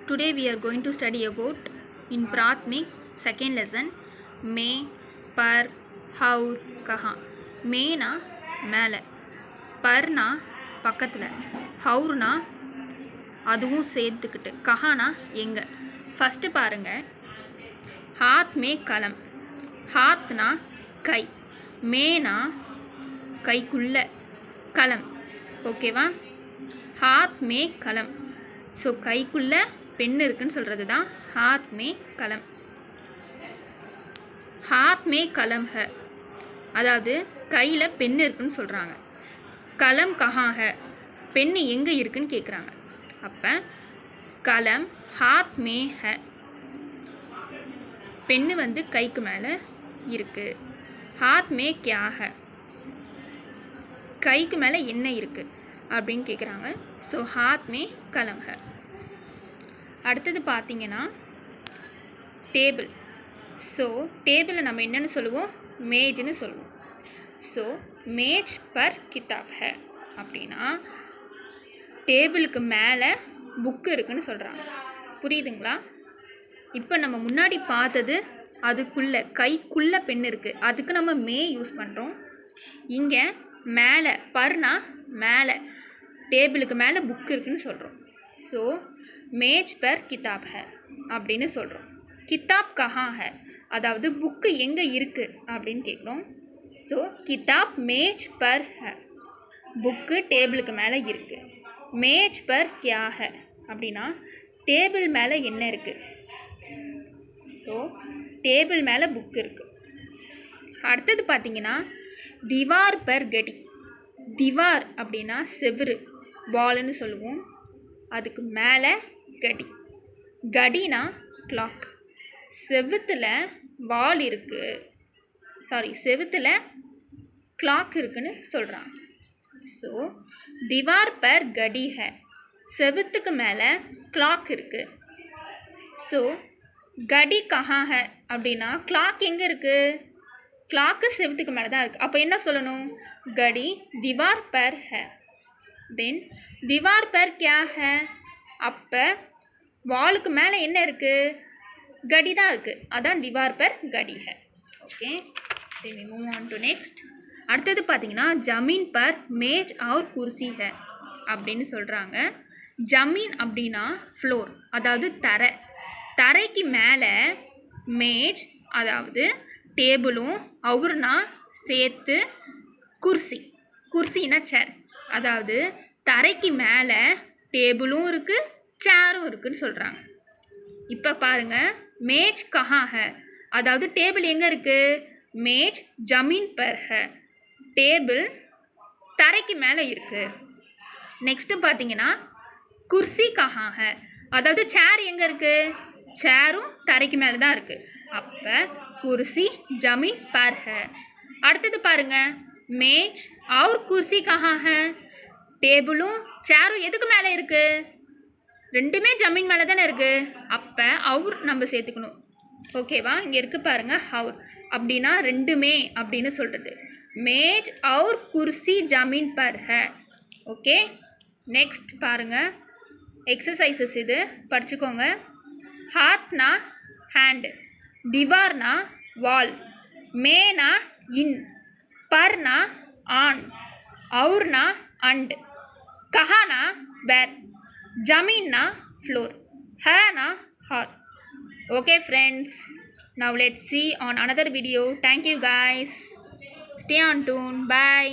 Today we are going to study about in Pratmik second lesson may, par, how, kaha. மேனா மேலே, பர்னா பக்கத்தில், ஹவுர்னா அதுவும் சேர்த்துக்கிட்டு, கஹானா எங்கே. ஃபஸ்ட்டு பாருங்கள், ஹாத் மே கலம். ஹாத்னா கை, மேனா கைக்குள்ள, கலம். ஓகேவா? ஹாத் மே கலம். ஸோ கைக்குள்ளே பெண் இருக்குன்னு சொல்கிறது தான் ஹாத் மே கலம். ஹாத் மே கலம் ஹ, அதாவது கையில் பெண் இருக்குன்னு சொல்கிறாங்க. கலம் கஹா ஹ, பெண் எங்கே இருக்குன்னு கேட்குறாங்க. அப்போ கலம் ஹாத் மே ஹ, பெண் வந்து கைக்கு மேலே இருக்குது. ஹாத் மே கியா ஹ, கைக்கு மேலே என்ன இருக்குது அப்படின்னு கேட்குறாங்க. ஸோ ஹாத் மே கலம் ஹ. அடுத்தது பார்த்தீங்கன்னா டேபிள். ஸோ டேபிளை நம்ம என்னென்னு சொல்லுவோம்? மேஜ்னு சொல்லுவோம். ஸோ மேஜ் பர் கிதாப் ஹ அப்படின்னா டேபிளுக்கு மேலே புக்கு இருக்குன்னு சொல்கிறாங்க. புரியுதுங்களா? இப்போ நம்ம முன்னாடி பார்த்தது அதுக்குள்ளே கைக்குள்ளே பெண் இருக்குது, அதுக்கு நம்ம மே யூஸ் பண்ணுறோம். இங்கே மேலே பர்னா மேலே, டேபிளுக்கு மேலே புக்கு இருக்குன்னு சொல்கிறோம். ஸோ மேஜ் பர் கிதாப் ஹை அப்படின்னு சொல்கிறோம். கிதாப் கஹா ஹை, அதாவது புக்கு எங்கே இருக்குது அப்படின்னு கேட்குறோம். ஸோ கிதாப் மேஜ் பர் ஹை, புக்கு டேபிளுக்கு மேலே இருக்குது. மேஜ் பர் கியா ஹை அப்படின்னா டேபிள் மேலே என்ன இருக்குது. ஸோ டேபிள் மேலே புக்கு இருக்குது. அடுத்தது பார்த்திங்கன்னா திவார் பர் கடி. திவார் அப்படின்னா செவுரு, வால்னு சொல்லுவோம். அதுக்கு மேலே கடி. கடினா கிளாக். செவுத்தில் வால் இருக்குது, செவுத்தில் கிளாக் இருக்குன்னு சொல்கிறாங்க. ஸோ திவார் பர் கடி ஹை, செவுத்துக்கு மேலே கிளாக் இருக்குது. ஸோ கடி கஹா ஹை அப்படின்னா கிளாக் எங்கே இருக்குது? கிளாக்கு செவுத்துக்கு மேலே தான் இருக்குது. அப்போ என்ன சொல்லணும்? கடி திவார் பர் ஹை. தென் திவார் பர் கியா ஹை, அப்போ வாலுக்கு மேலே என்ன இருக்குது? கடி தான் இருக்குது, அதான் திவார் பர் கடி high. Okay, then we move on to next. அடுத்தது பார்த்தீங்கன்னா ஜமீன் பர் மேஜ் और குர்சி ஹை அப்படின்னு சொல்கிறாங்க. ஜமீன் அப்படின்னா ஃப்ளோர், அதாவது தரை. தரைக்கு மேலே மேஜ், அதாவது டேபிளும், அவர்னா சேர்த்து குர்சி, குர்சினா சேர், அதாவது தரைக்கு மேலே டேபிளும் இருக்குது சேரும் இருக்குதுன்னு சொல்கிறாங்க. இப்போ பாருங்கள், மேஜ் கஹா ஹை, அதாவது டேபிள் எங்கே இருக்குது? மேஜ் ஜமீன் பர் ஹை, டேபிள் தரைக்கு மேலே இருக்குது. நெக்ஸ்ட்டு பார்த்தீங்கன்னா குர்சி கஹா ஹை, அதாவது சேர் எங்கே இருக்குது? சேரும் தரைக்கு மேலே தான் இருக்குது. அப்போ குர்சி ஜமீன் பர் ஹை. அடுத்தது பாருங்கள், மேஜ் और குர்சி கஹா ஹை, டேபிளும் சேரும் எதுக்கு மேலே இருக்குது? ரெண்டுமே ஜமீன் மேலே தானே இருக்குது. அப்போ அவர் நம்ம சேர்த்துக்கணும். ஓகேவா? இங்கே இருக்குது பாருங்கள், ஹவுர் அப்படின்னா ரெண்டுமே அப்படின்னு சொல்கிறது. மேஜ் और குர்சி ஜமீன் பர் ஹை. ஓகே, நெக்ஸ்ட் பாருங்கள், எக்ஸசைசஸ் இது படிச்சுக்கோங்க. ஹாத்னா ஹேண்டு, திவார்னா வால், மேனா இன், பர்னா ஆன், அவுர்னா அண்ட், கஹானா வேர், ஜமீன்னா ஃப்ளோர், ஹேனா are. Okay friends, now let's see on another video. Thank you guys. Stay on tune. Bye.